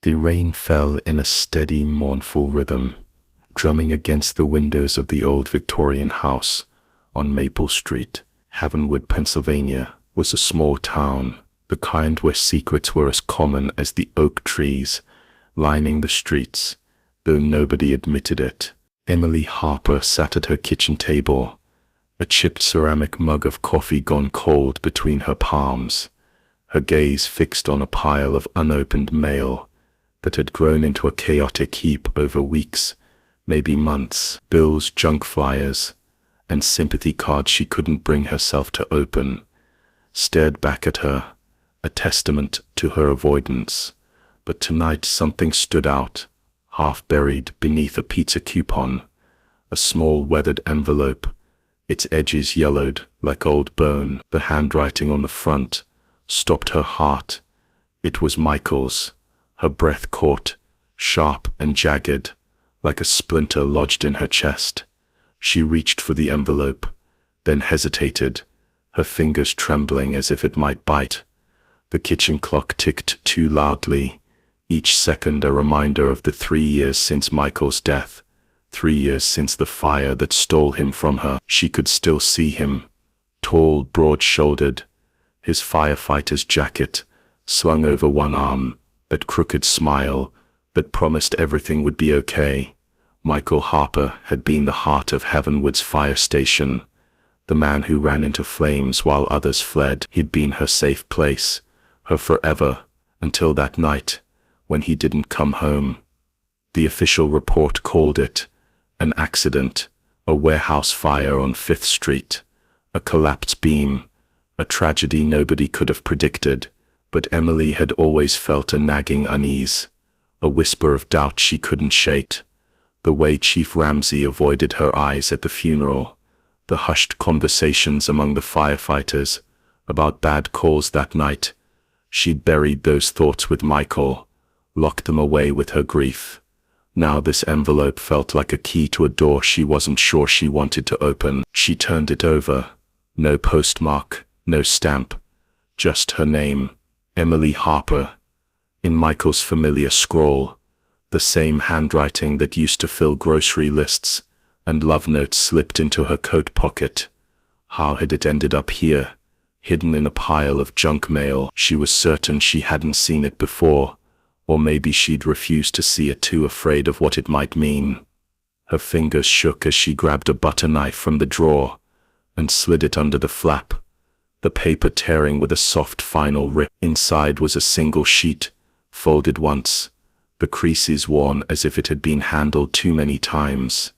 The rain fell in a steady, mournful rhythm, drumming against the windows of the old Victorian house on Maple Street. Havenwood, Pennsylvania, was a small town, the kind where secrets were as common as the oak trees lining the streets, though nobody admitted it. Emily Harper sat at her kitchen table, a chipped ceramic mug of coffee gone cold between her palms, her gaze fixed on a pile of unopened mail that had grown into a chaotic heap over weeks, maybe months. Bills, junk flyers, and sympathy cards she couldn't bring herself to open stared back at her, a testament to her avoidance. But tonight something stood out, half buried beneath a pizza coupon, a small weathered envelope, its edges yellowed like old bone. The handwriting on the front stopped her heart. It was Michael's. Her breath caught, sharp and jagged, like a splinter lodged in her chest. She reached for the envelope, then hesitated, her fingers trembling as if it might bite. The kitchen clock ticked too loudly, each second a reminder of the 3 years since Michael's death, 3 years since the fire that stole him from her. She could still see him, tall, broad-shouldered, his firefighter's jacket slung over one arm, that crooked smile that promised everything would be okay. Michael Harper had been the heart of Havenwood's fire station, the man who ran into flames while others fled. He'd been her safe place, her forever, until that night, when he didn't come home. The official report called it an accident, a warehouse fire on 5th Street, a collapsed beam, a tragedy nobody could have predicted. But Emily had always felt a nagging unease, a whisper of doubt she couldn't shake. The way Chief Ramsey avoided her eyes at the funeral, the hushed conversations among the firefighters about bad calls that night. She'd buried those thoughts with Michael, locked them away with her grief. Now this envelope felt like a key to a door she wasn't sure she wanted to open. She turned it over. No postmark, no stamp, just her name. Emily Harper, in Michael's familiar scrawl, the same handwriting that used to fill grocery lists and love notes slipped into her coat pocket. How had it ended up here, hidden in a pile of junk mail? She was certain she hadn't seen it before, or maybe she'd refused to see it, too afraid of what it might mean. Her fingers shook as she grabbed a butter knife from the drawer and slid it under the flap, the paper tearing with a soft final rip. Inside was a single sheet, folded once, the creases worn as if it had been handled too many times.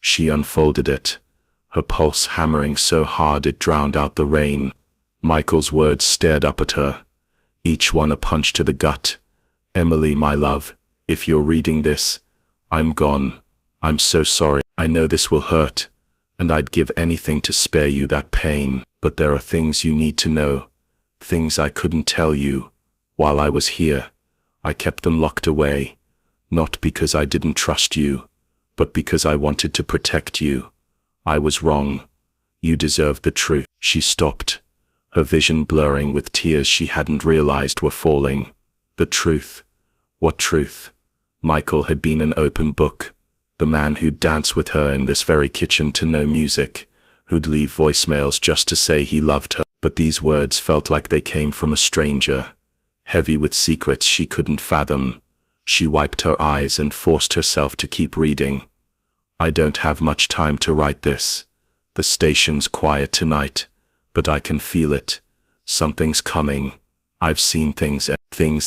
She unfolded it, her pulse hammering so hard it drowned out the rain. Michael's words stared up at her, each one a punch to the gut. Emily, my love, if you're reading this, I'm gone. I'm so sorry. I know this will hurt, and I'd give anything to spare you that pain. But there are things you need to know, things I couldn't tell you. While I was here, I kept them locked away, not because I didn't trust you, but because I wanted to protect you. I was wrong. You deserved the truth. She stopped, her vision blurring with tears she hadn't realized were falling. The truth. What truth? Michael had been an open book, the man who'd dance with her in this very kitchen to no music, who'd leave voicemails just to say he loved her. But these words felt like they came from a stranger, heavy with secrets she couldn't fathom. She wiped her eyes and forced herself to keep reading. I don't have much time to write this. The station's quiet tonight, but I can feel it. Something's coming. I've seen things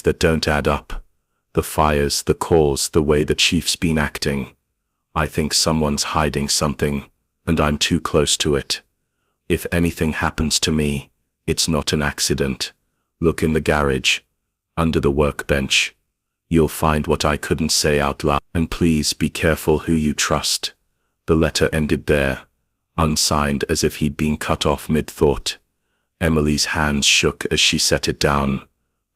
that don't add up. The fires, the calls, the way the chief's been acting. I think someone's hiding something, and I'm too close to it. If anything happens to me, it's not an accident. Look in the garage, under the workbench. You'll find what I couldn't say out loud. And please be careful who you trust. The letter ended there, unsigned as if he'd been cut off mid-thought. Emily's hands shook as she set it down,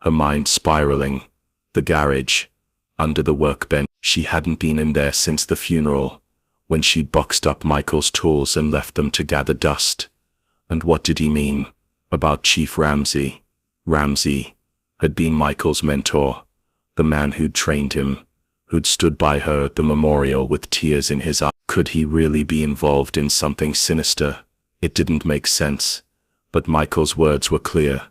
her mind spiraling. The garage, under the workbench. She hadn't been in there since the funeral, when she'd boxed up Michael's tools and left them to gather dust. And what did he mean? About Chief Ramsey? Ramsey had been Michael's mentor, The man who'd trained him, who'd stood by her at the memorial with tears in his eyes. Could he really be involved in something sinister? It didn't make sense, but Michael's words were clear.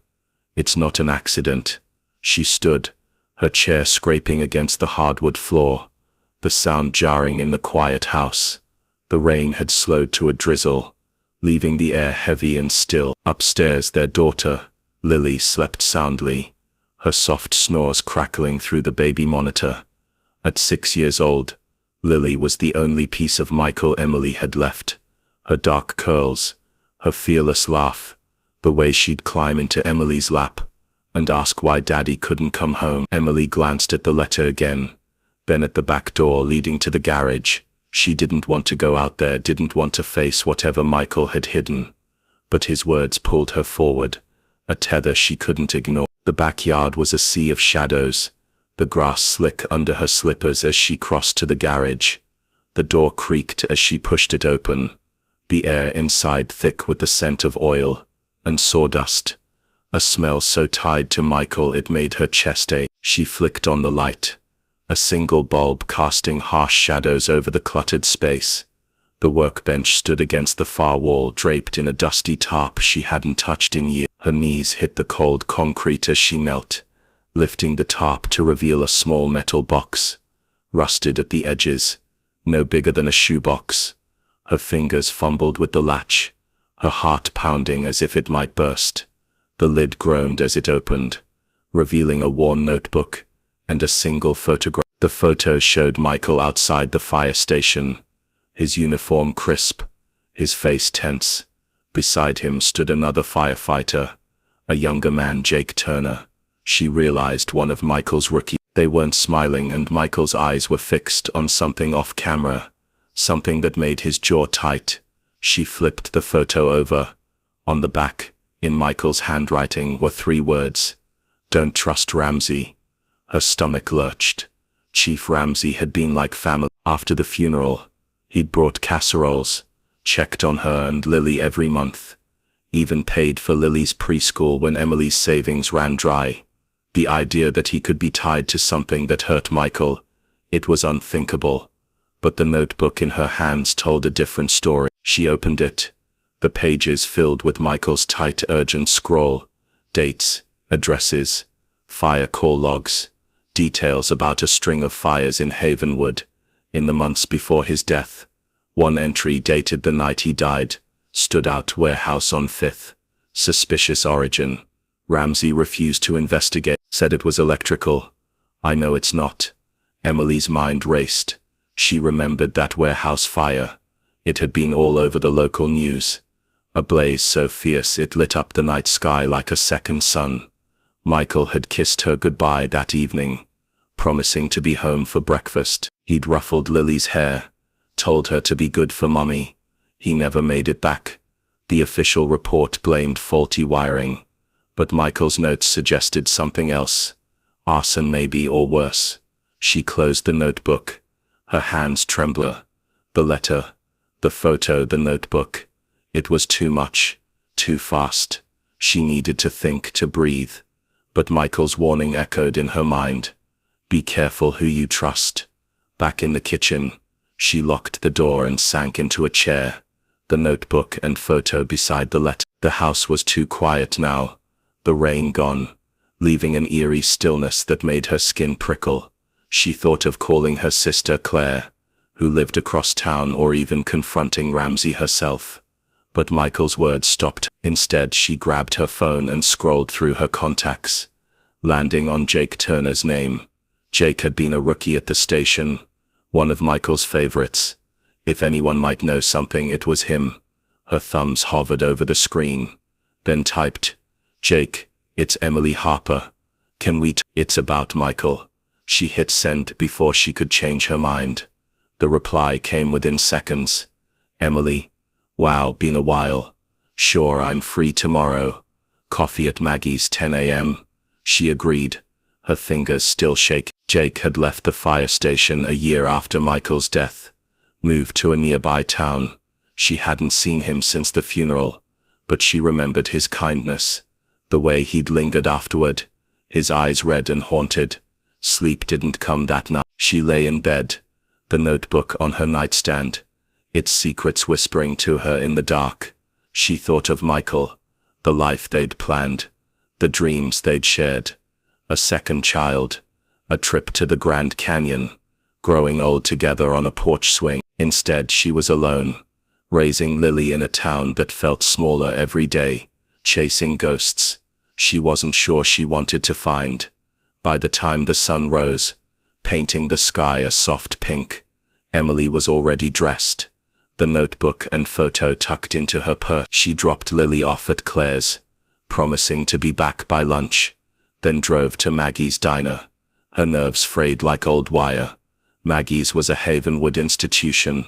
It's not an accident. She stood, her chair scraping against the hardwood floor, the sound jarring in the quiet house. The rain had slowed to a drizzle, leaving the air heavy and still. Upstairs, their daughter, Lily, slept soundly, her soft snores crackling through the baby monitor. At 6 years old, Lily was the only piece of Michael Emily had left. Her dark curls, her fearless laugh, the way she'd climb into Emily's lap and ask why Daddy couldn't come home. Emily glanced at the letter again, then at the back door leading to the garage. She didn't want to go out there, didn't want to face whatever Michael had hidden. But his words pulled her forward, a tether she couldn't ignore. The backyard was a sea of shadows, the grass slick under her slippers as she crossed to the garage. The door creaked as she pushed it open, the air inside thick with the scent of oil and sawdust, a smell so tied to Michael it made her chest ache. She flicked on the light, a single bulb casting harsh shadows over the cluttered space. The workbench stood against the far wall, draped in a dusty tarp she hadn't touched in years. Her knees hit the cold concrete as she knelt, lifting the tarp to reveal a small metal box, rusted at the edges, no bigger than a shoebox. Her fingers fumbled with the latch, her heart pounding as if it might burst. The lid groaned as it opened, revealing a worn notebook and a single photograph. The photo showed Michael outside the fire station, his uniform crisp, his face tense. Beside him stood another firefighter, a younger man, Jake Turner. She realized one of Michael's rookies. They weren't smiling, and Michael's eyes were fixed on something off camera, something that made his jaw tight. She flipped the photo over. On the back, in Michael's handwriting, were 3 words: "Don't trust Ramsey." Her stomach lurched. Chief Ramsey had been like family. After the funeral, he'd brought casseroles, checked on her and Lily every month, even paid for Lily's preschool when Emily's savings ran dry. The idea that he could be tied to something that hurt Michael, it was unthinkable. But the notebook in her hands told a different story. She opened it, the pages filled with Michael's tight, urgent scrawl, dates, addresses, fire call logs, details about a string of fires in Havenwood, in the months before his death. One entry dated the night he died, stood out: warehouse on 5th, suspicious origin. Ramsey refused to investigate, said it was electrical. I know it's not. Emily's mind raced. She remembered that warehouse fire. It had been all over the local news. A blaze so fierce it lit up the night sky like a second sun. Michael had kissed her goodbye that evening, promising to be home for breakfast. He'd ruffled Lily's hair, told her to be good for Mummy. He never made it back. The official report blamed faulty wiring, but Michael's notes suggested something else. Arson maybe, or worse. She closed the notebook, her hands trembling. The letter, the photo, the notebook. It was too much, too fast. She needed to think, to breathe. But Michael's warning echoed in her mind. Be careful who you trust. Back in the kitchen, she locked the door and sank into a chair, the notebook and photo beside the letter. The house was too quiet now, the rain gone, leaving an eerie stillness that made her skin prickle. She thought of calling her sister Claire, who lived across town, or even confronting Ramsey herself. But Michael's words stopped. Instead, she grabbed her phone and scrolled through her contacts, landing on Jake Turner's name. Jake had been a rookie at the station, one of Michael's favorites. If anyone might know something, it was him. Her thumbs hovered over the screen, then typed, Jake, it's Emily Harper. Can we It's about Michael. She hit send before she could change her mind. The reply came within seconds. Emily. Wow, been a while. Sure, I'm free tomorrow. Coffee at Maggie's, 10 a.m. She agreed, her fingers still shaking. Jake had left the fire station a year after Michael's death, moved to a nearby town. She hadn't seen him since the funeral, but she remembered his kindness, the way he'd lingered afterward, his eyes red and haunted. Sleep didn't come that night. She lay in bed, the notebook on her nightstand, its secrets whispering to her in the dark. She thought of Michael, the life they'd planned, the dreams they'd shared, a second child, a trip to the Grand Canyon, growing old together on a porch swing. Instead, she was alone, raising Lily in a town that felt smaller every day, chasing ghosts she wasn't sure she wanted to find. By the time the sun rose, painting the sky a soft pink, Emily was already dressed, the notebook and photo tucked into her purse. She dropped Lily off at Claire's, promising to be back by lunch, then drove to Maggie's diner, her nerves frayed like old wire. Maggie's was a Havenwood institution,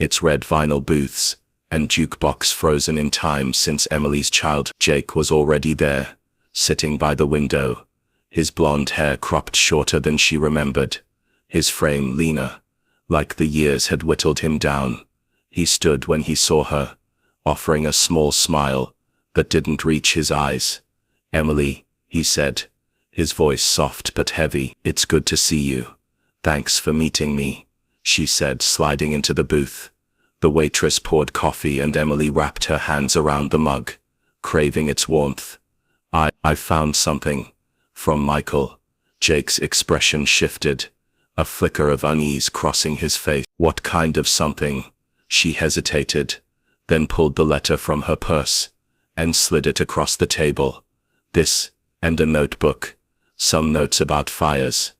its red vinyl booths and jukebox frozen in time since Emily's childhood. Jake was already there, sitting by the window, his blonde hair cropped shorter than she remembered, his frame leaner, like the years had whittled him down. He stood when he saw her, offering a small smile that didn't reach his eyes. "Emily," he said, his voice soft but heavy. "It's good to see you. Thanks for meeting me," she said, sliding into the booth. The waitress poured coffee and Emily wrapped her hands around the mug, craving its warmth. I found something. From Michael." Jake's expression shifted, a flicker of unease crossing his face. "What kind of something?" She hesitated, then pulled the letter from her purse and slid it across the table. "This, and a notebook. Some notes about fires.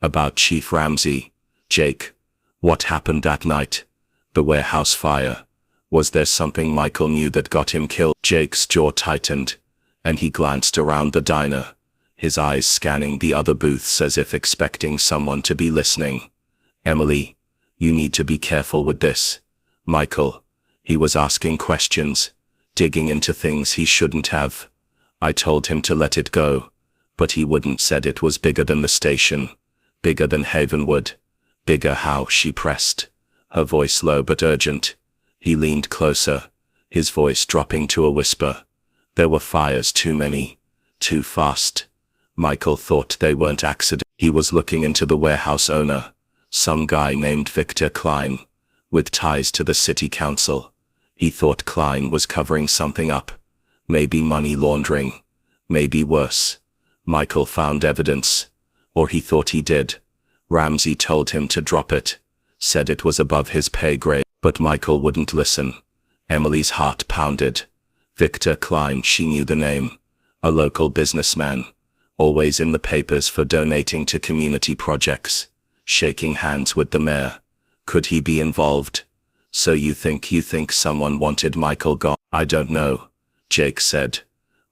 About Chief Ramsey." "Jake, what happened that night? The warehouse fire. Was there something Michael knew that got him killed?" Jake's jaw tightened, and he glanced around the diner, his eyes scanning the other booths as if expecting someone to be listening. "Emily, you need to be careful with this. Michael," he was asking questions, digging into things he shouldn't have. "I told him to let it go, but he wouldn't. Said it was bigger than the station, bigger than Havenwood." "Bigger how?" she pressed, her voice low but urgent. He leaned closer, his voice dropping to a whisper. "There were fires, too many, too fast. Michael thought they weren't accidents." He was looking into the warehouse owner, some guy named Victor Klein, with ties to the city council. He thought Klein was covering something up, maybe money laundering, maybe worse. Michael found evidence, or he thought he did. Ramsey told him to drop it, said it was above his pay grade, but Michael wouldn't listen. Emily's heart pounded. Victor Klein, she knew the name, a local businessman, always in the papers for donating to community projects, shaking hands with the mayor. Could he be involved? "So you think someone wanted Michael gone?" "I don't know," Jake said,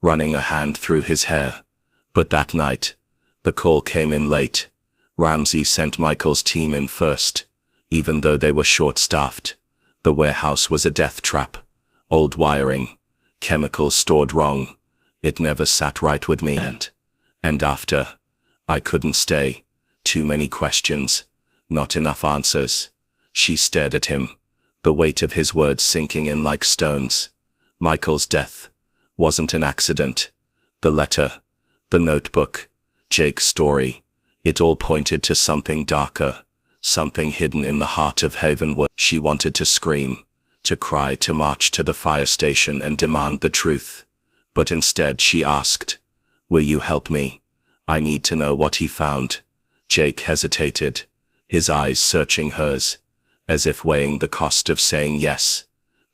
running a hand through his hair. "But that night, the call came in late. Ramsey sent Michael's team in first, even though they were short-staffed. The warehouse was a death trap. Old wiring, chemicals stored wrong. It never sat right with me. And after, I couldn't stay. Too many questions, not enough answers." She stared at him, the weight of his words sinking in like stones. Michael's death wasn't an accident. The letter, the notebook, Jake's story, it all pointed to something darker, something hidden in the heart of Havenwood. She wanted to scream, to cry, to march to the fire station and demand the truth. But instead she asked, "Will you help me? I need to know what he found." Jake hesitated, his eyes searching hers, as if weighing the cost of saying yes.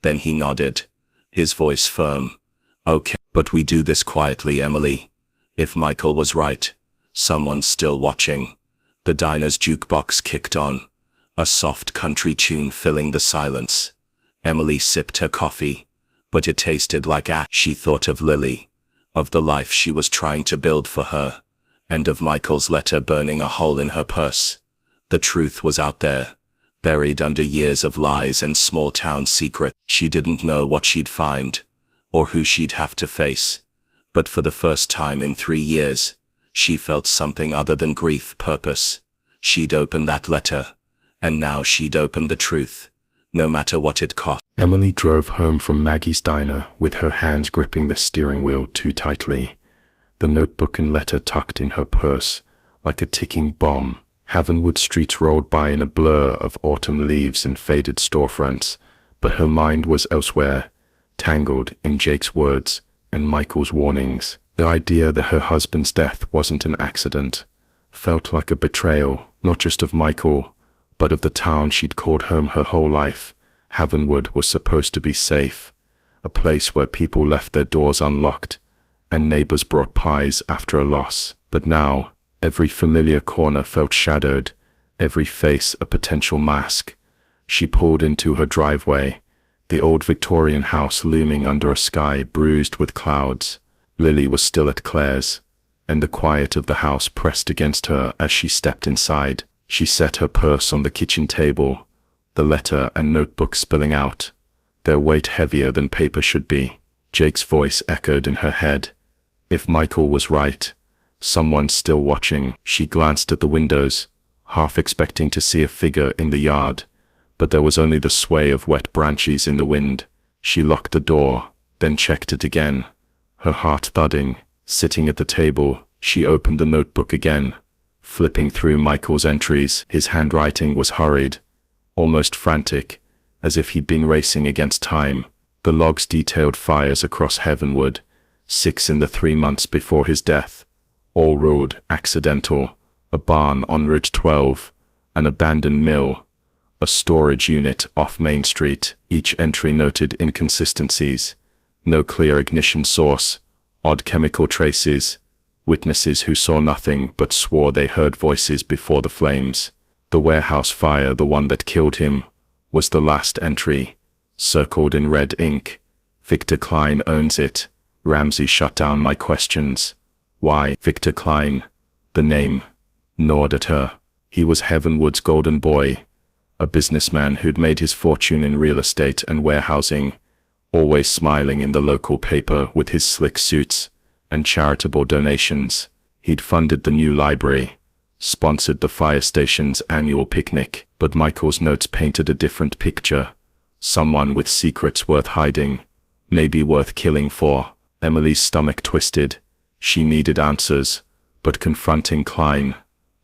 Then he nodded, his voice firm. "Okay, but we do this quietly, Emily. If Michael was right, someone's still watching." The diner's jukebox kicked on, a soft country tune filling the silence. Emily sipped her coffee, but it tasted like ash. She thought of Lily, of the life she was trying to build for her, and of Michael's letter burning a hole in her purse. The truth was out there, buried under years of lies and small-town secrets. She didn't know what she'd find, or who she'd have to face. But for the first time in 3 years, she felt something other than grief, purpose. She'd opened that letter, and now she'd opened the truth, no matter what it cost. Emily drove home from Maggie's diner with her hands gripping the steering wheel too tightly, the notebook and letter tucked in her purse, like a ticking bomb. Havenwood Street rolled by in a blur of autumn leaves and faded storefronts, but her mind was elsewhere, tangled in Jake's words and Michael's warnings. The idea that her husband's death wasn't an accident felt like a betrayal, not just of Michael, but of the town she'd called home her whole life. Havenwood was supposed to be safe, a place where people left their doors unlocked, and neighbors brought pies after a loss. But now, every familiar corner felt shadowed, every face a potential mask. She pulled into her driveway, the old Victorian house looming under a sky bruised with clouds. Lily was still at Claire's, and the quiet of the house pressed against her as she stepped inside. She set her purse on the kitchen table, the letter and notebook spilling out, their weight heavier than paper should be. Jake's voice echoed in her head. If Michael was right, someone still watching. She glanced at the windows, half expecting to see a figure in the yard, but there was only the sway of wet branches in the wind. She locked the door, then checked it again, her heart thudding. Sitting at the table, she opened the notebook again, flipping through Michael's entries. His handwriting was hurried, almost frantic, as if he'd been racing against time. The logs detailed fires across Havenwood, 6 in the 3 months before his death, all ruled accidental. A barn on Route 12, an abandoned mill, a storage unit off Main Street. Each entry noted inconsistencies, no clear ignition source, odd chemical traces, witnesses who saw nothing but swore they heard voices before the flames. The warehouse fire, the one that killed him, was the last entry, circled in red ink. Victor Klein owns it. Ramsey shut down my questions. Why? Victor Klein, the name, gnawed at her. He was Havenwood's golden boy, a businessman who'd made his fortune in real estate and warehousing, always smiling in the local paper with his slick suits and charitable donations. He'd funded the new library, sponsored the fire station's annual picnic. But Michael's notes painted a different picture. Someone with secrets worth hiding, maybe worth killing for. Emily's stomach twisted. She needed answers, but confronting Klein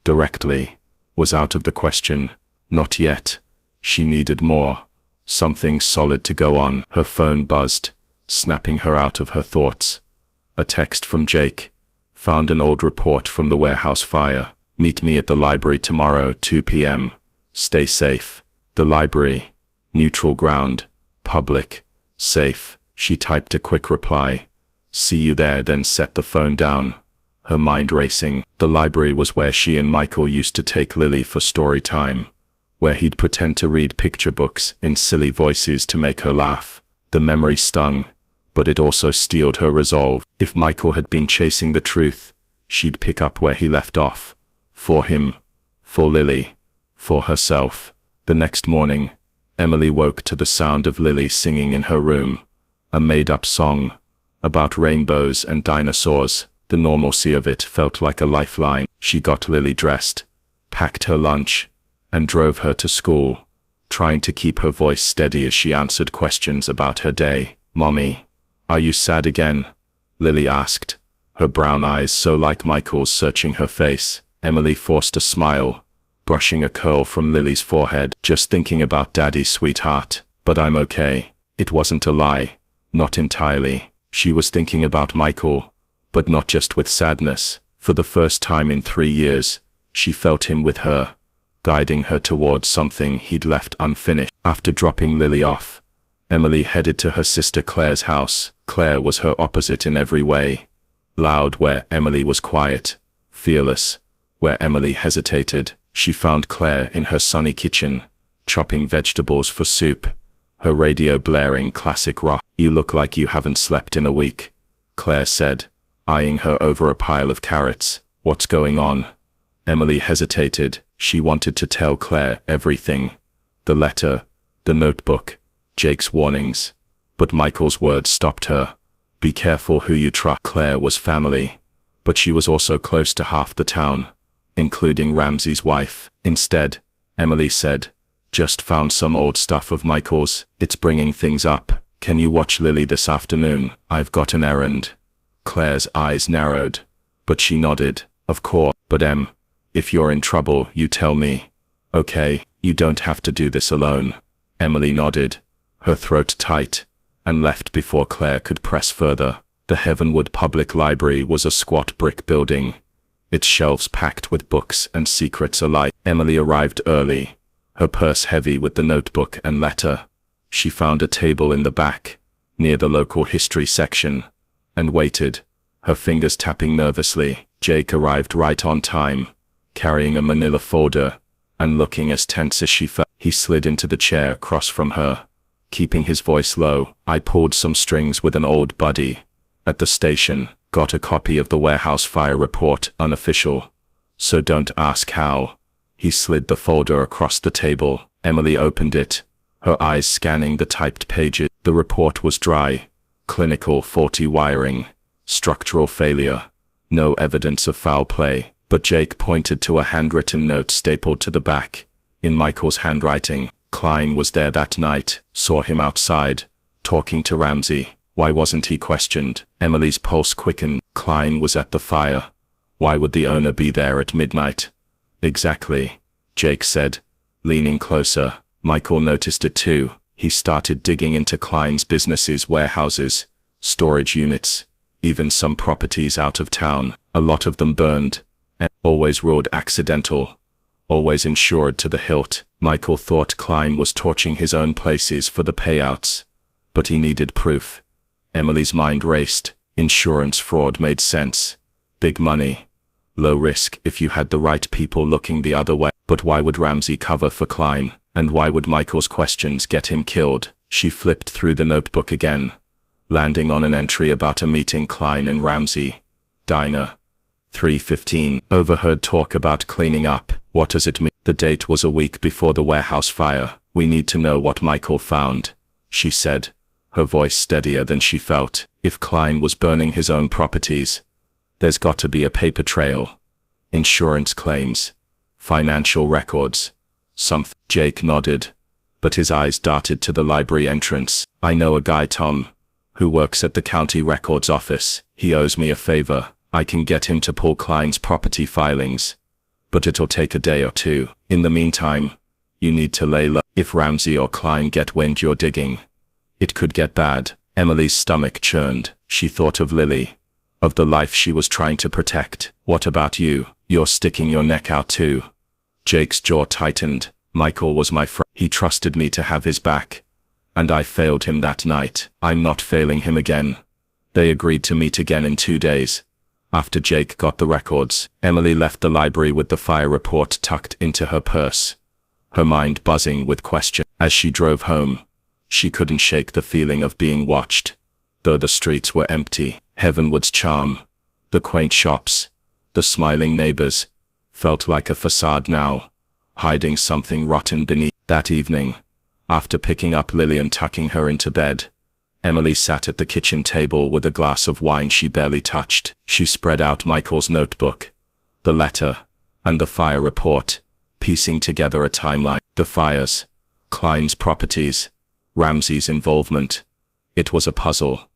directly was out of the question. Not yet. She needed more. Something solid to go on. Her phone buzzed, snapping her out of her thoughts. A text from Jake. Found an old report from the warehouse fire. Meet me at the library tomorrow, 2 p.m. Stay safe. The library. Neutral ground. Public. Safe. She typed a quick reply. See you there, then set the phone down, her mind racing. The library was where she and Michael used to take Lily for story time, where he'd pretend to read picture books in silly voices to make her laugh. The memory stung, but it also steeled her resolve. If Michael had been chasing the truth, she'd pick up where he left off. For him, for Lily, for herself. The next morning, Emily woke to the sound of Lily singing in her room, a made-up song about rainbows and dinosaurs. The normalcy of it felt like a lifeline. She got Lily dressed, packed her lunch, and drove her to school, trying to keep her voice steady as she answered questions about her day. Mommy, are you sad again? Lily asked, her brown eyes so like Michael's searching her face. Emily forced a smile, brushing a curl from Lily's forehead. Just thinking about Daddy, sweetheart. But I'm okay. It wasn't a lie. Not entirely. She was thinking about Michael, but not just with sadness. For the first time in 3 years, she felt him with her, guiding her towards something he'd left unfinished. After dropping Lily off, Emily headed to her sister Claire's house. Claire was her opposite in every way. Loud where Emily was quiet, fearless where Emily hesitated. She found Claire in her sunny kitchen, chopping vegetables for soup, her radio blaring classic rock. You look like you haven't slept in a week, Claire said, eyeing her over a pile of carrots. What's going on? Emily hesitated. She wanted to tell Claire everything. The letter, the notebook, Jake's warnings. But Michael's words stopped her. Be careful who you trust. Claire was family, but she was also close to half the town, including Ramsey's wife. Instead, Emily said, just found some old stuff of Michael's. It's bringing things up. Can you watch Lily this afternoon? I've got an errand. Claire's eyes narrowed, but she nodded. Of course. But If you're in trouble, you tell me. Okay, you don't have to do this alone. Emily nodded, her throat tight, and left before Claire could press further. The Heavenwood Public Library was a squat brick building, its shelves packed with books and secrets alike. Emily arrived early, her purse heavy with the notebook and letter. She found a table in the back, near the local history section, and waited, her fingers tapping nervously. Jake arrived right on time, carrying a manila folder, and looking as tense as she felt. He slid into the chair across from her, keeping his voice low. I pulled some strings with an old buddy at the station, got a copy of the warehouse fire report, unofficial, so don't ask how. He slid the folder across the table. Emily opened it, her eyes scanning the typed pages. The report was dry, clinical, faulty wiring, structural failure, no evidence of foul play. But Jake pointed to a handwritten note stapled to the back, in Michael's handwriting. Klein was there that night, saw him outside, talking to Ramsey. Why wasn't he questioned? Emily's pulse quickened. Klein was at the fire. Why would the owner be there at midnight? Exactly, Jake said, leaning closer. Michael noticed it too. He started digging into Klein's businesses, warehouses, storage units, even some properties out of town. A lot of them burned, and always ruled accidental, always insured to the hilt. Michael thought Klein was torching his own places for the payouts, but he needed proof. Emily's mind raced. Insurance fraud made sense. Big money. Low risk if you had the right people looking the other way. But why would Ramsey cover for Klein? And why would Michael's questions get him killed? She flipped through the notebook again, landing on an entry about a meeting. Klein and Ramsey. Diner. 3:15. Overheard talk about cleaning up. What does it mean? The date was a week before the warehouse fire. We need to know what Michael found, she said, her voice steadier than she felt. If Klein was burning his own properties, there's got to be a paper trail. Insurance claims, financial records, something. Jake nodded, but his eyes darted to the library entrance. I know a guy, Tom, who works at the county records office. He owes me a favor. I can get him to pull Klein's property filings, but it'll take a day or two. In the meantime, you need to lay low. If Ramsey or Klein get wind you're digging, it could get bad. Emily's stomach churned. She thought of Lily, of the life she was trying to protect. What about you? You're sticking your neck out too. Jake's jaw tightened. Michael was my friend. He trusted me to have his back, and I failed him that night. I'm not failing him again. They agreed to meet again in 2 days. After Jake got the records, Emily left the library with the fire report tucked into her purse, her mind buzzing with questions. As she drove home, she couldn't shake the feeling of being watched. Though the streets were empty, Heavenwood's charm, the quaint shops, the smiling neighbors, felt like a facade now, hiding something rotten beneath. That evening, after picking up Lily and tucking her into bed, Emily sat at the kitchen table with a glass of wine she barely touched. She spread out Michael's notebook, the letter, and the fire report, piecing together a timeline. The fires, Klein's properties, Ramsey's involvement. It was a puzzle,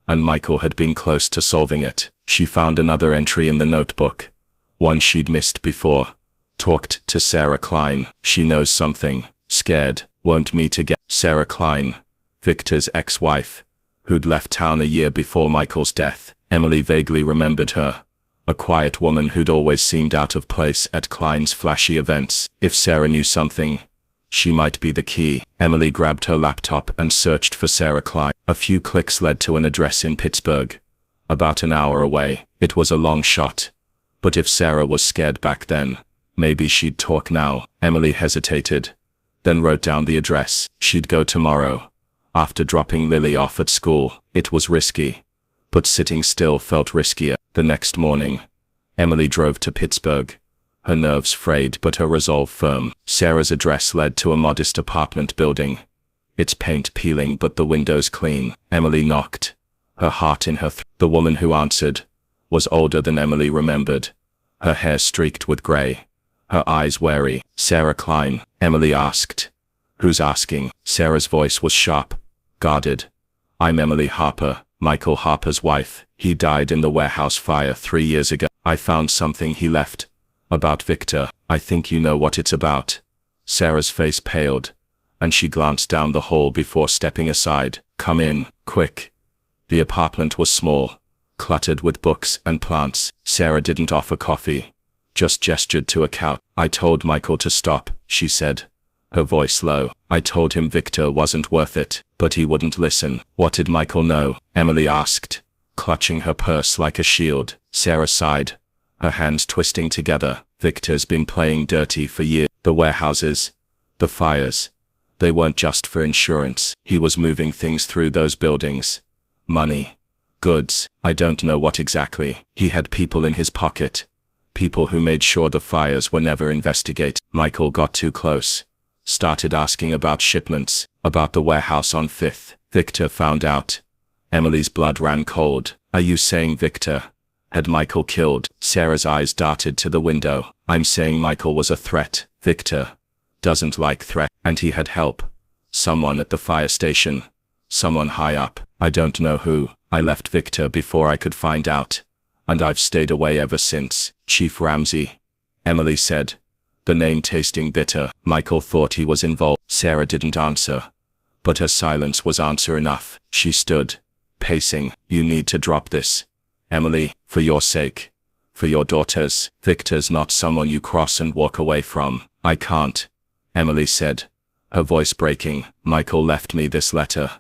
and Michael had been close to solving it. She found another entry in the notebook, one she'd missed before. Talked to Sarah Klein. She knows something. Scared. Won't meet again. Sarah Klein, Victor's ex-wife, who'd left town a year before Michael's death. Emily vaguely remembered her, a quiet woman who'd always seemed out of place at Klein's flashy events. If Sarah knew something, she might be the key. Emily grabbed her laptop and searched for Sarah Klein. A few clicks led to an address in Pittsburgh, about an hour away. It was a long shot, but if Sarah was scared back then, maybe she'd talk now. Emily hesitated, then wrote down the address. She'd go tomorrow, after dropping Lily off at school. It was risky, but sitting still felt riskier. The next morning, Emily drove to Pittsburgh, her nerves frayed but her resolve firm. Sarah's address led to a modest apartment building, its paint peeling but the windows clean. Emily knocked, her heart in her throat. The woman who answered was older than Emily remembered, her hair streaked with gray, her eyes wary. Sarah Klein, Emily asked. Who's asking? Sarah's voice was sharp, guarded. I'm Emily Harper, Michael Harper's wife. He died in the warehouse fire 3 years ago. I found something he left, About Victor. I think you know what it's about. Sarah's face paled, and she glanced down the hall before stepping aside. Come in, quick. The apartment was small, cluttered with books and plants. Sarah didn't offer coffee, just gestured to a couch. I told Michael to stop, she said, her voice low. I told him Victor wasn't worth it, but he wouldn't listen. What did Michael know? Emily asked, clutching her purse like a shield. Sarah sighed, her hands twisting together. Victor's been playing dirty for years. The warehouses, the fires, they weren't just for insurance. He was moving things through those buildings. Money, goods, I don't know what exactly. He had people in his pocket, people who made sure the fires were never investigated. Michael got too close, started asking about shipments, about the warehouse on 5th. Victor found out. Emily's blood ran cold. Are you saying Victor had Michael killed? Sarah's eyes darted to the window. I'm saying Michael was a threat. Victor doesn't like threat, and he had help. Someone at the fire station. Someone high up. I don't know who. I left Victor before I could find out, and I've stayed away ever since. Chief Ramsey, Emily said, the name tasting bitter. Michael thought he was involved. Sarah didn't answer, but her silence was answer enough. She stood, pacing. You need to drop this, Emily, for your sake, for your daughters. Victor's not someone you cross and walk away from. I can't, Emily said, her voice breaking. Michael left me this letter,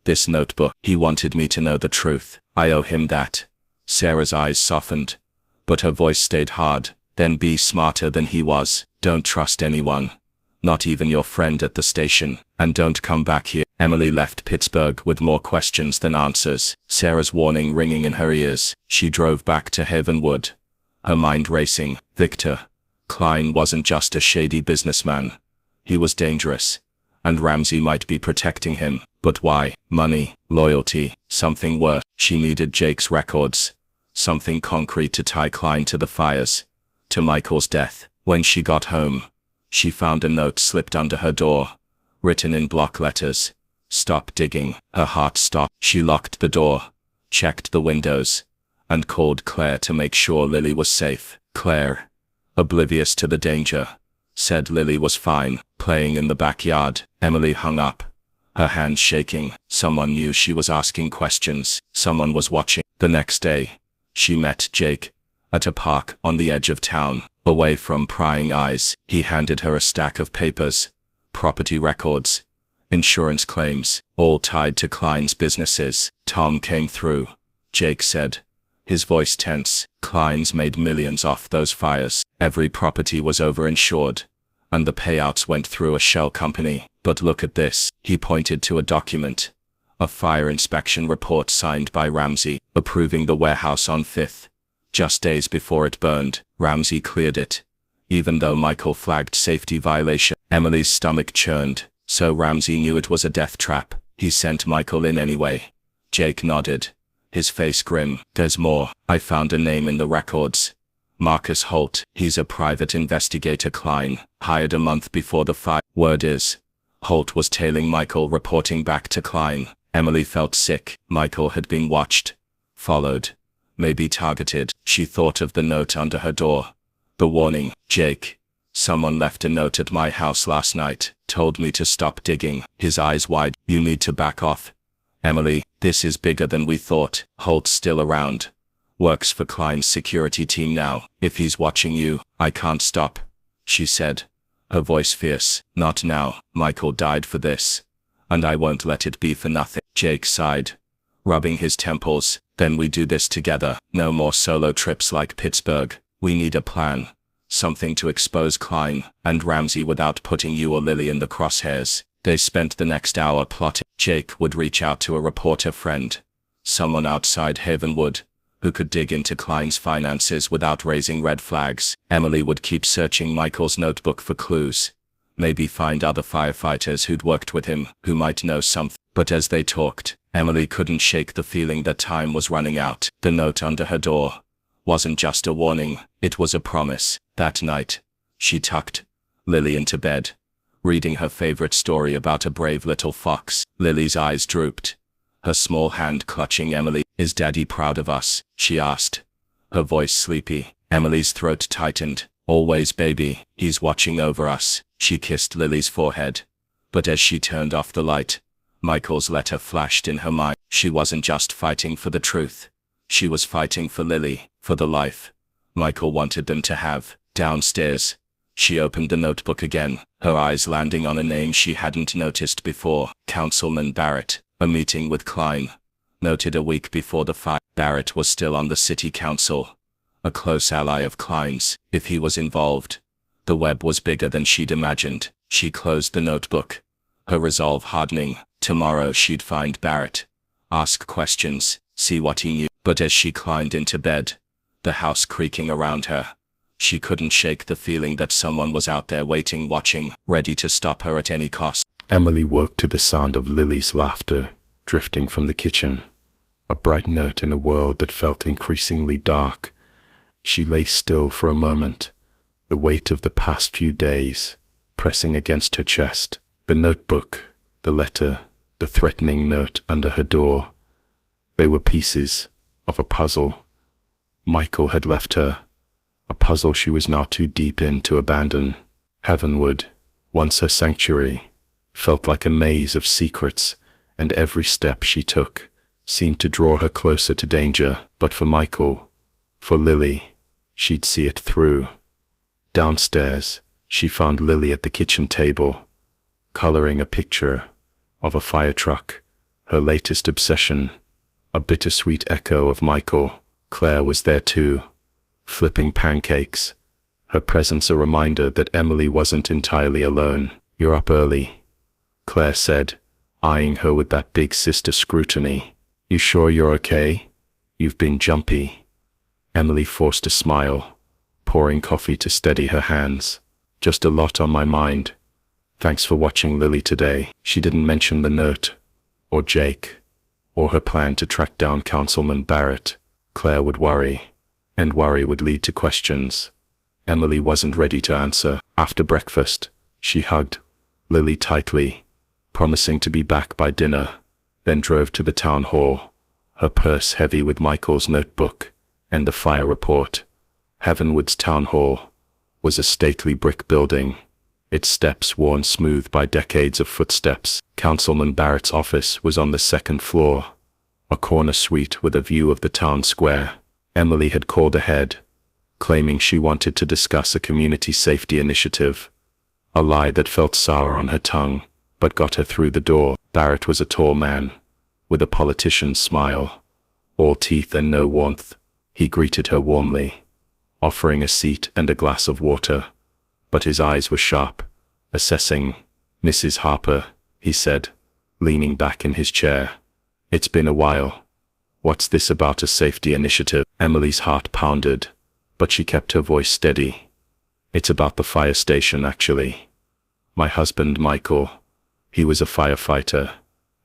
this notebook. He wanted me to know the truth. I owe him that. Sarah's eyes softened, but her voice stayed hard. Then be smarter than he was. Don't trust anyone, not even your friend at the station, and don't come back here. Emily left Pittsburgh with more questions than answers, Sarah's warning ringing in her ears. She drove back to Havenwood, her mind racing. Victor Klein wasn't just a shady businessman. He was dangerous, and Ramsey might be protecting him. But why? Money, loyalty, something worse. She needed Jake's records, something concrete to tie Klein to the fires, to Michael's death. When she got home, she found a note slipped under her door, written in block letters. Stop digging. Her heart stopped. She locked the door, checked the windows, and called Claire to make sure Lily was safe. Claire, oblivious to the danger, said Lily was fine, playing in the backyard. Emily hung up, her hands shaking. Someone knew she was asking questions. Someone was watching. The next day, she met Jake at a park on the edge of town, away from prying eyes. He handed her a stack of papers, property records, insurance claims, all tied to Klein's businesses. Tom came through, Jake said, his voice tense. Klein's made millions off those fires. Every property was overinsured, and the payouts went through a shell company. But look at this. He pointed to a document, a fire inspection report signed by Ramsey, approving the warehouse on 5th. Just days before it burned, Ramsey cleared it, even though Michael flagged safety violation. Emily's stomach churned. So Ramsey knew it was a death trap. He sent Michael in anyway. Jake nodded, his face grim. There's more. I found a name in the records. Marcus Holt. He's a private investigator Klein hired a month before the fire. Word is, Holt was tailing Michael, reporting back to Klein. Emily felt sick. Michael had been watched, followed, maybe targeted. She thought of the note under her door. The warning. Jake, someone left a note at my house last night, told me to stop digging. His eyes wide. You need to back off, Emily. This is bigger than we thought. Holt's still around. Works for Klein's security team now. If he's watching you, I can't stop, she said, her voice fierce. Not now. Michael died for this, and I won't let it be for nothing. Jake sighed, rubbing his temples. Then we do this together. No more solo trips like Pittsburgh. We need a plan. Something to expose Klein and Ramsey without putting you or Lily in the crosshairs. They spent the next hour plotting. Jake would reach out to a reporter friend, someone outside Havenwood, who could dig into Klein's finances without raising red flags. Emily would keep searching Michael's notebook for clues, maybe find other firefighters who'd worked with him, who might know something. But as they talked, Emily couldn't shake the feeling that time was running out. The note under her door wasn't just a warning, it was a promise. That night, she tucked Lily into bed, reading her favorite story about a brave little fox. Lily's eyes drooped, her small hand clutching Emily. Is Daddy proud of us? She asked, her voice sleepy. Emily's throat tightened. Always, baby. He's watching over us. She kissed Lily's forehead. But as she turned off the light, Michael's letter flashed in her mind. She wasn't just fighting for the truth. She was fighting for Lily, for the life Michael wanted them to have. Downstairs, she opened the notebook again, her eyes landing on a name she hadn't noticed before. Councilman Barrett. A meeting with Klein. Noted a week before the fire. Barrett was still on the city council. A close ally of Klein's. If he was involved, the web was bigger than she'd imagined. She closed the notebook, her resolve hardening. Tomorrow she'd find Barrett, ask questions, see what he knew. But as she climbed into bed, the house creaking around her, she couldn't shake the feeling that someone was out there waiting, watching, ready to stop her at any cost. Emily woke to the sound of Lily's laughter drifting from the kitchen, a bright note in a world that felt increasingly dark. She lay still for a moment, the weight of the past few days pressing against her chest. The notebook, the letter, the threatening note under her door. They were pieces of a puzzle. Michael had left her, a puzzle she was now too deep in to abandon. Heavenwood, once her sanctuary, felt like a maze of secrets, and every step she took seemed to draw her closer to danger. But for Michael, for Lily, she'd see it through. Downstairs, she found Lily at the kitchen table, coloring a picture of a fire truck, her latest obsession, a bittersweet echo of Michael. Claire was there too, flipping pancakes, her presence a reminder that Emily wasn't entirely alone. "You're up early," Claire said, eyeing her with that big sister scrutiny. "You sure you're okay? You've been jumpy." Emily forced a smile, pouring coffee to steady her hands. "Just a lot on my mind. Thanks for watching Lily today." She didn't mention the note, or Jake, or her plan to track down Councilman Barrett. Claire would worry, and worry would lead to questions. Emily wasn't ready to answer. After breakfast, she hugged Lily tightly, promising to be back by dinner, then drove to the town hall, her purse heavy with Michael's notebook and the fire report. Heavenwood's town hall was a stately brick building, its steps worn smooth by decades of footsteps. Councilman Barrett's office was on the second floor, a corner suite with a view of the town square. Emily had called ahead, claiming she wanted to discuss a community safety initiative, a lie that felt sour on her tongue, but got her through the door. Barrett was a tall man, with a politician's smile, all teeth and no warmth. He greeted her warmly, offering a seat and a glass of water, but his eyes were sharp, assessing. "Mrs. Harper," he said, leaning back in his chair. "It's been a while. What's this about a safety initiative?" Emily's heart pounded, but she kept her voice steady. "It's about the fire station, actually. My husband, Michael, he was a firefighter.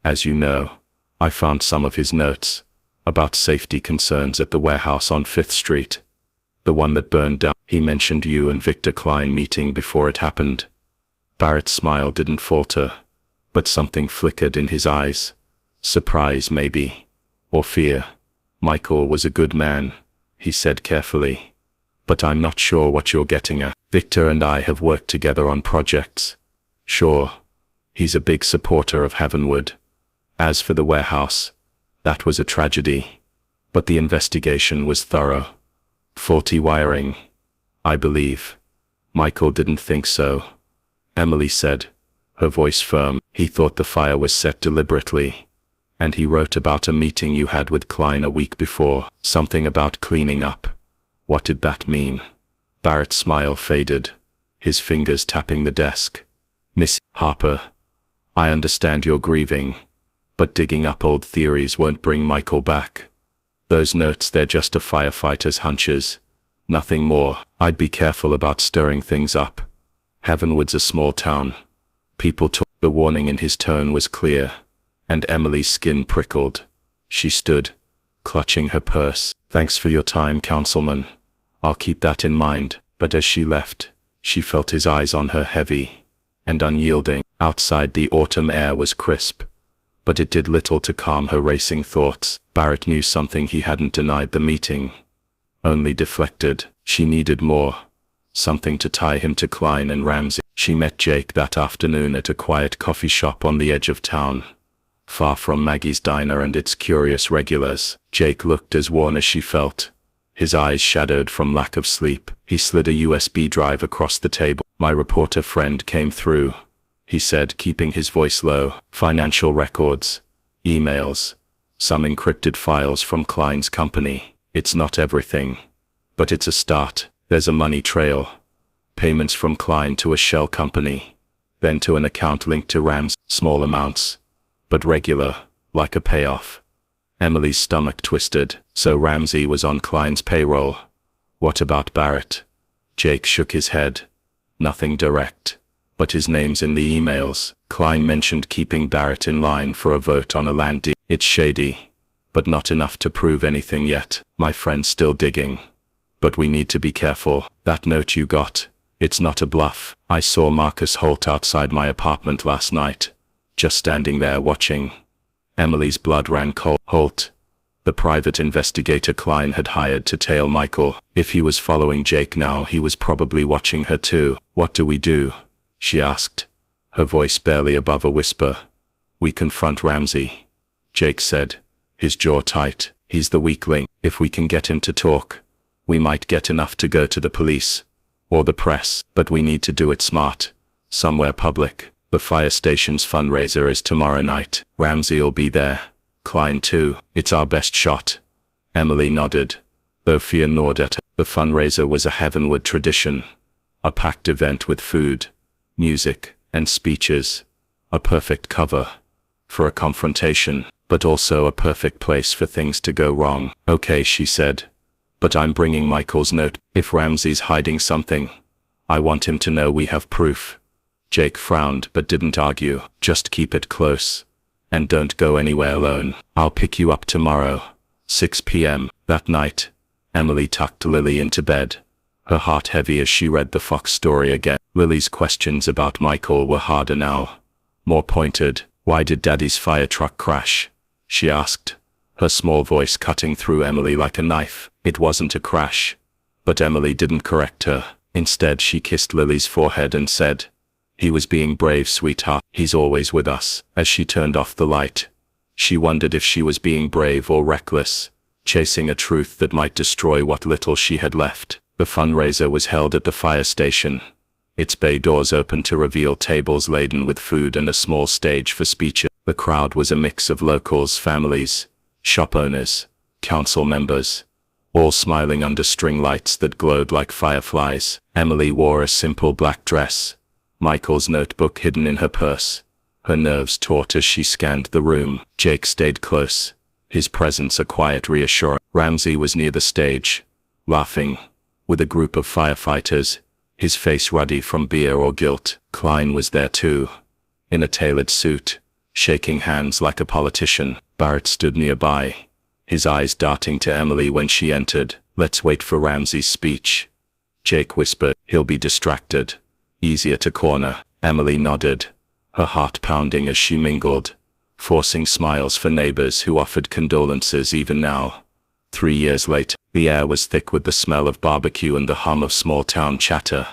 As you know, I found some of his notes about safety concerns at the warehouse on 5th Street. The one that burned down. He mentioned you and Victor Klein meeting before it happened." Barrett's smile didn't falter, but something flickered in his eyes. Surprise, maybe, or fear. "Michael was a good man," he said carefully, "but I'm not sure what you're getting at. Victor and I have worked together on projects. Sure, he's a big supporter of Heavenwood. As for the warehouse, that was a tragedy, but the investigation was thorough. Faulty wiring, I believe." "Michael didn't think so," Emily said, her voice firm. "He thought the fire was set deliberately, and he wrote about a meeting you had with Klein a week before, something about cleaning up. What did that mean?" Barrett's smile faded, his fingers tapping the desk. "Miss Harper, I understand you're grieving, but digging up old theories won't bring Michael back. Those notes, they're just a firefighter's hunches, nothing more. I'd be careful about stirring things up. Heavenwood's a small town. People talk." The warning in his tone was clear, and Emily's skin prickled. She stood, clutching her purse. "Thanks for your time, Councilman. I'll keep that in mind." But as she left, she felt his eyes on her, heavy and unyielding. Outside, the autumn air was crisp, but it did little to calm her racing thoughts. Barrett knew something he hadn't denied the meeting, only deflected. She needed more, something to tie him to Klein and Ramsey. She met Jake that afternoon at a quiet coffee shop on the edge of town, far from Maggie's diner and its curious regulars. Jake looked as worn as she felt, his eyes shadowed from lack of sleep. He slid a USB drive across the table. "My reporter friend came through," he said, keeping his voice low. "Financial records, emails, some encrypted files from Klein's company. It's not everything, but it's a start. There's a money trail. Payments from Klein to a shell company, then to an account linked to Rams. Small amounts, but regular, like a payoff." Emily's stomach twisted. So Ramsey was on Klein's payroll. What about Barrett? Jake shook his head. Nothing direct, but his name's in the emails. Klein mentioned keeping Barrett in line for a vote on a land deal. It's shady, but not enough to prove anything yet. My friend's still digging, but we need to be careful. That note you got, it's not a bluff. I saw Marcus Holt outside my apartment last night, just standing there watching. Emily's blood ran cold. Holt, the private investigator Klein had hired to tail Michael. If he was following Jake now, he was probably watching her too. "What do we do?" she asked, her voice barely above a whisper. "We confront Ramsey," Jake said, his jaw tight. "He's the weakling. If we can get him to talk, we might get enough to go to the police or the press, but we need to do it smart, somewhere public. The fire station's fundraiser is tomorrow night. Ramsey'll be there. Klein too. It's our best shot." Emily nodded, though fear gnawed at her. The fundraiser was a heavenward tradition, a packed event with food, music, and speeches, a perfect cover for a confrontation, but also a perfect place for things to go wrong. "Okay," she said, "but I'm bringing Michael's note. If Ramsey's hiding something, I want him to know we have proof." Jake frowned but didn't argue. "Just keep it close, and don't go anywhere alone. I'll pick you up tomorrow, 6 p.m. That night, Emily tucked Lily into bed, her heart heavy as she read the Fox story again. Lily's questions about Michael were harder now, more pointed. "Why did Daddy's fire truck crash?" she asked, her small voice cutting through Emily like a knife. It wasn't a crash, but Emily didn't correct her. Instead, she kissed Lily's forehead and said, "He was being brave, sweetheart. He's always with us." As she turned off the light, she wondered if she was being brave or reckless, chasing a truth that might destroy what little she had left. The fundraiser was held at the fire station, its bay doors open to reveal tables laden with food and a small stage for speeches. The crowd was a mix of locals, families, shop owners, council members, all smiling under string lights that glowed like fireflies. Emily wore a simple black dress, Michael's notebook hidden in her purse, her nerves taut as she scanned the room. Jake stayed close, his presence a quiet reassurance. Ramsey was near the stage, laughing, with a group of firefighters, his face ruddy from beer or guilt. Klein was there too, in a tailored suit, shaking hands like a politician. Barrett stood nearby, his eyes darting to Emily when she entered. "Let's wait for Ramsey's speech," Jake whispered. "He'll be distracted. Easier to corner." Emily nodded, her heart pounding as she mingled, forcing smiles for neighbors who offered condolences even now. 3 years later, the air was thick with the smell of barbecue and the hum of small-town chatter.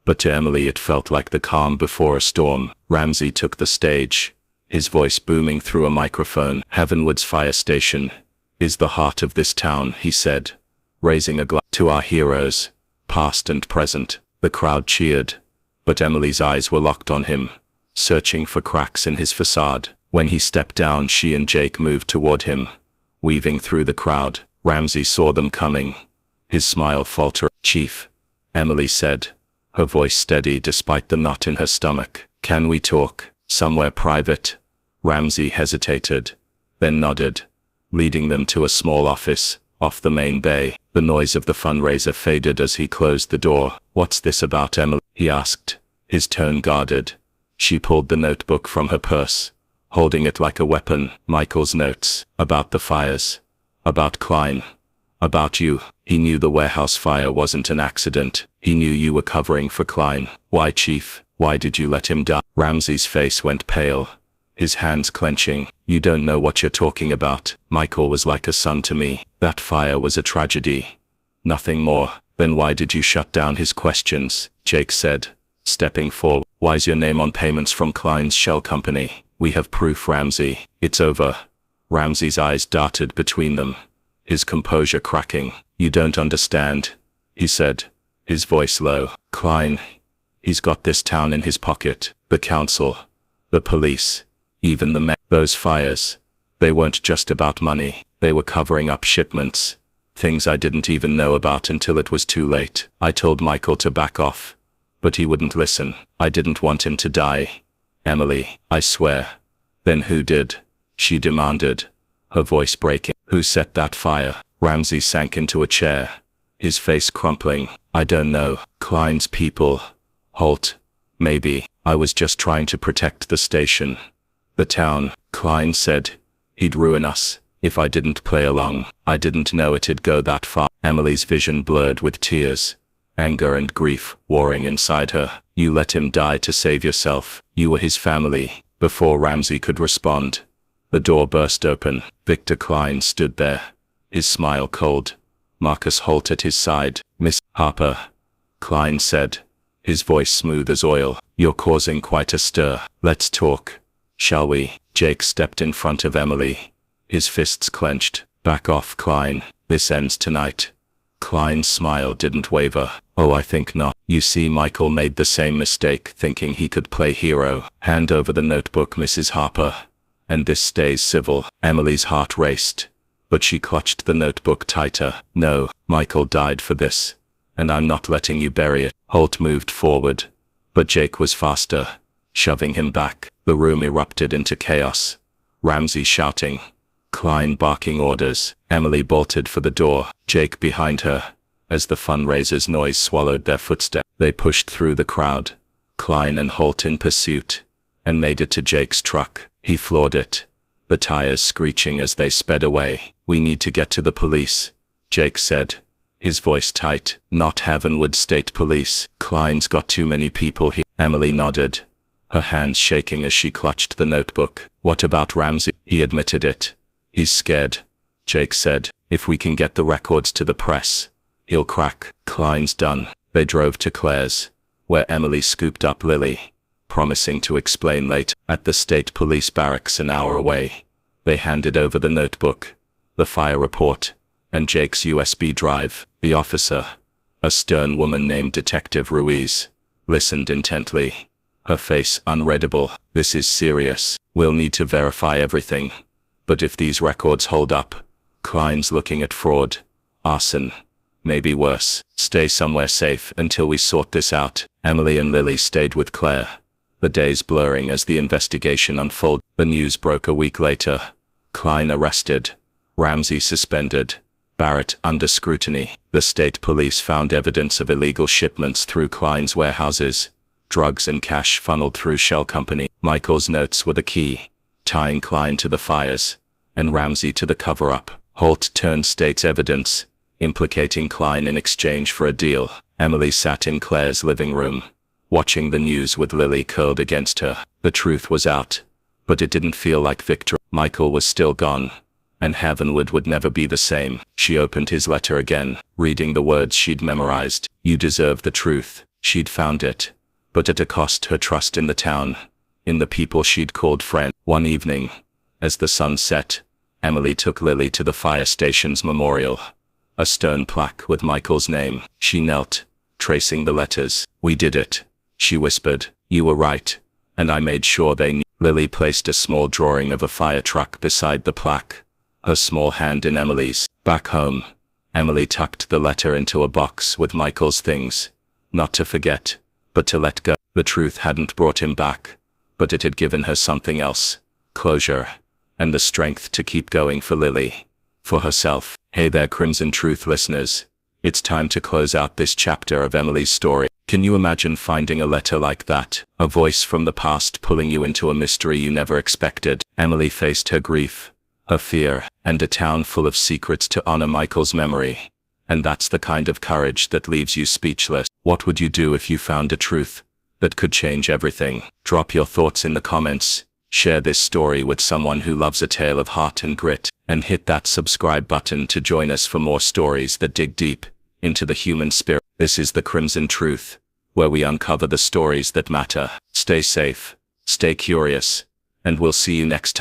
But to Emily it felt like the calm before a storm. Ramsey took the stage, his voice booming through a microphone. "Heavenwood's fire station is the heart of this town," he said, raising a glass. "To our heroes, past and present." The crowd cheered, but Emily's eyes were locked on him, searching for cracks in his facade. When he stepped down, she and Jake moved toward him, weaving through the crowd. Ramsey saw them coming, his smile faltering. "Chief," Emily said, her voice steady despite the knot in her stomach. "Can we talk somewhere private?" Ramsey hesitated, then nodded, leading them to a small office off the main bay. The noise of the fundraiser faded as he closed the door. "What's this about, Emily?" he asked, his tone guarded. She pulled the notebook from her purse, holding it like a weapon. "Michael's notes, about the fires, about Klein, about you. He knew the warehouse fire wasn't an accident. He knew you were covering for Klein." "Why, Chief? Why did you let him die?" Ramsey's face went pale, his hands clenching. "You don't know what you're talking about. Michael was like a son to me. That fire was a tragedy. Nothing more." Then why did you shut down his questions? Jake said, stepping forward. Why's your name on payments from Klein's shell company? We have proof, Ramsey. It's over. Ramsey's eyes darted between them, his composure cracking. You don't understand, he said, his voice low. Klein, he's got this town in his pocket. The council, the police, even the men. Those fires, they weren't just about money. They were covering up shipments, things I didn't even know about until it was too late. I told Michael to back off, but he wouldn't listen. I didn't want him to die. Emily, I swear. Then who did? She demanded, her voice breaking. Who set that fire? Ramsey sank into a chair, his face crumpling. I don't know. Klein's people. Holt. Maybe. I was just trying to protect the station. The town. Klein said he'd ruin us if I didn't play along. I didn't know it'd go that far. Emily's vision blurred with tears, anger and grief warring inside her. You let him die to save yourself. You were his family. Before Ramsey could respond, the door burst open. Victor Klein stood there, his smile cold. Marcus Holt at his side. Miss Harper, Klein said, his voice smooth as oil. You're causing quite a stir. Let's talk, shall we? Jake stepped in front of Emily, his fists clenched. Back off, Klein. This ends tonight. Klein's smile didn't waver. Oh, I think not. You see, Michael made the same mistake, thinking he could play hero. Hand over the notebook, Mrs. Harper, and this stays civil. Emily's heart raced, but she clutched the notebook tighter. No, Michael died for this, and I'm not letting you bury it. Holt moved forward, but Jake was faster, shoving him back. The room erupted into chaos. Ramsey shouting, Klein barking orders. Emily bolted for the door, Jake behind her. As the fundraiser's noise swallowed their footsteps, they pushed through the crowd, Klein and Holt in pursuit, and made it to Jake's truck. He floored it, the tires screeching as they sped away. We need to get to the police, Jake said, his voice tight. Not Havenwood State Police. Klein's got too many people here. Emily nodded, her hands shaking as she clutched the notebook. What about Ramsey? He admitted it. He's scared, Jake said. If we can get the records to the press, he'll crack. Klein's done. They drove to Claire's, where Emily scooped up Lily, promising to explain later. At the state police barracks an hour away, they handed over the notebook, the fire report, and Jake's USB drive. The officer, a stern woman named Detective Ruiz, listened intently, her face unreadable. This is serious. We'll need to verify everything. But if these records hold up, Klein's looking at fraud, arson, maybe worse. Stay somewhere safe until we sort this out. Emily and Lily stayed with Claire, the days blurring as the investigation unfolded. The news broke a week later. Klein arrested, Ramsey suspended, Barrett under scrutiny. The state police found evidence of illegal shipments through Klein's warehouses, drugs and cash funneled through shell company. Michael's notes were the key, tying Klein to the fires, and Ramsey to the cover-up. Holt turned state's evidence, implicating Klein in exchange for a deal. Emily sat in Claire's living room, watching the news with Lily curled against her. The truth was out, but it didn't feel like victory. Michael was still gone, and Havenwood would never be the same. She opened his letter again, reading the words she'd memorized. You deserve the truth. She'd found it, but at a cost. Her trust in the town, in the people she'd called friend. One evening, as the sun set, Emily took Lily to the fire station's memorial, a stone plaque with Michael's name. She knelt, tracing the letters. We did it, she whispered. You were right, and I made sure they knew. Lily placed a small drawing of a fire truck beside the plaque, her small hand in Emily's. Back home, Emily tucked the letter into a box with Michael's things, not to forget, but to let go. The truth hadn't brought him back, but it had given her something else, closure, and the strength to keep going for Lily, for herself. Hey there, Crimson Truth listeners. It's time to close out this chapter of Emily's story. Can you imagine finding a letter like that? A voice from the past pulling you into a mystery you never expected. Emily faced her grief, her fear, and a town full of secrets to honor Michael's memory. And that's the kind of courage that leaves you speechless. What would you do if you found a truth that could change everything? Drop your thoughts in the comments. Share this story with someone who loves a tale of heart and grit, and hit that subscribe button to join us for more stories that dig deep into the human spirit. This is the Crimson Truth, where we uncover the stories that matter. Stay safe, stay curious, and we'll see you next time.